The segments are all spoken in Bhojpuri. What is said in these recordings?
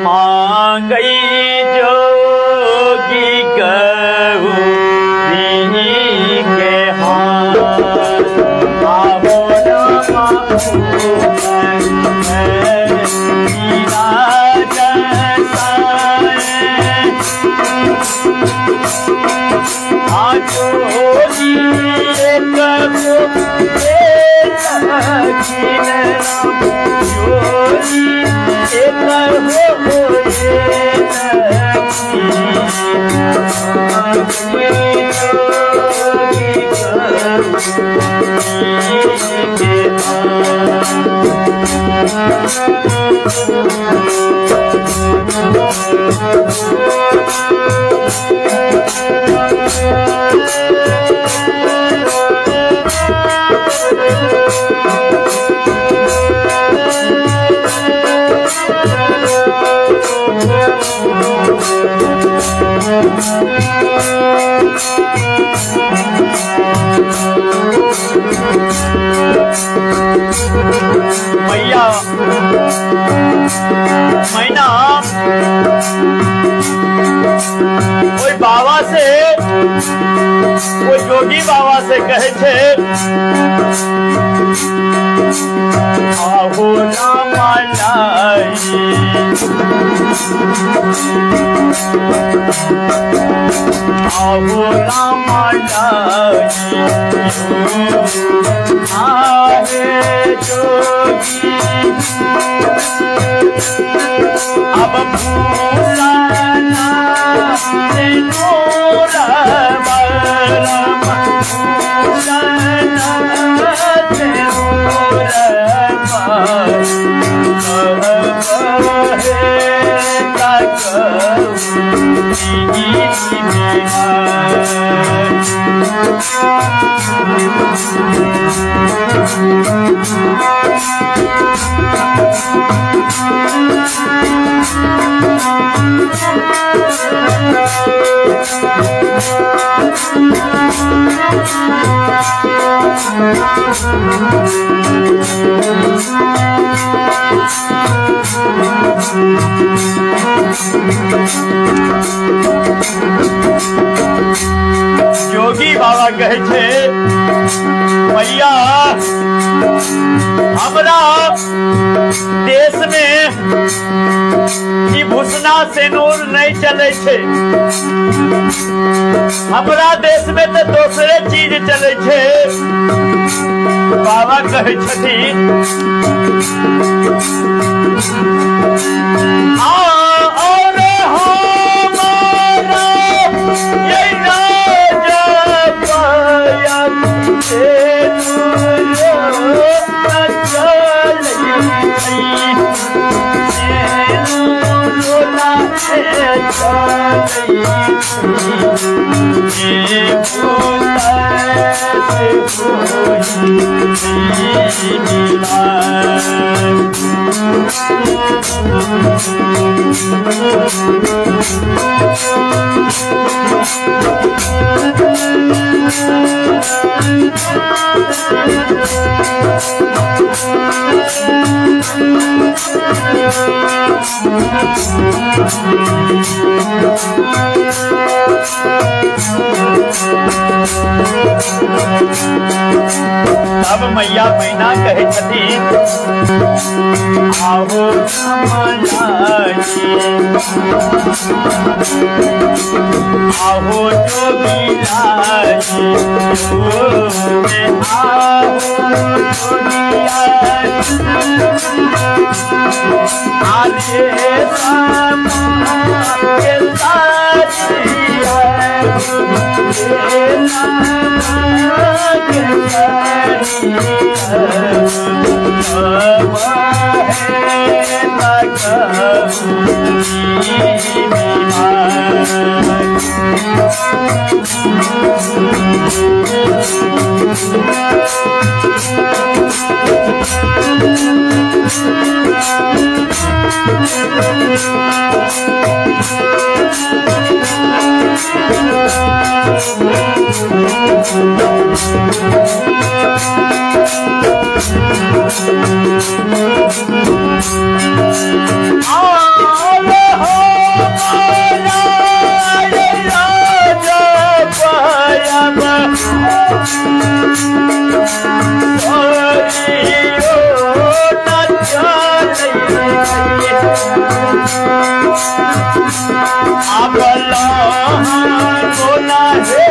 मांगई जोगी गौरी के हाथ आहो रमा मैया मैना कोई बाबा से कोई जोगी बाबा से कहे छे आहो रामा लाई आहो रामा लाई आहे जोगी अब भूलाना से नूर बरम भूलाना से नूर जोगी बाबा कहे छे भैया हमरा देश में ई भूषणा सेनूर नहीं चले छे हमरा देश में तो दूसरे चीज चले छे बाबा कहे छथिन अब मैया मैना कहे छथिन आहो आहो जोगी लाई आहो आजे आप बोला है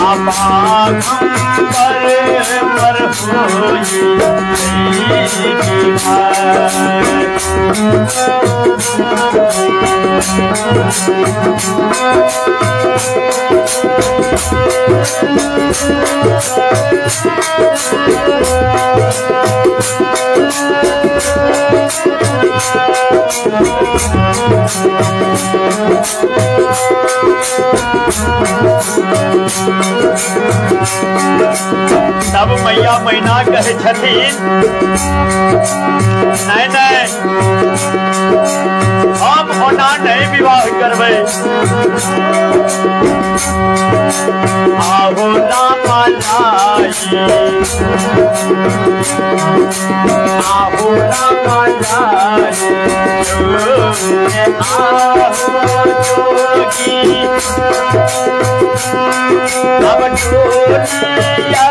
आप पर तब मैया मैना कहे छथिन नहीं नहीं हम होना नहीं विवाह करबे आहो रामा लाई आहो रामा लाई आहो जोगी अब टोलिया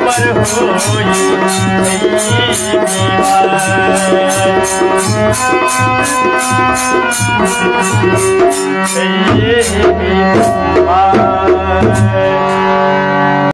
पर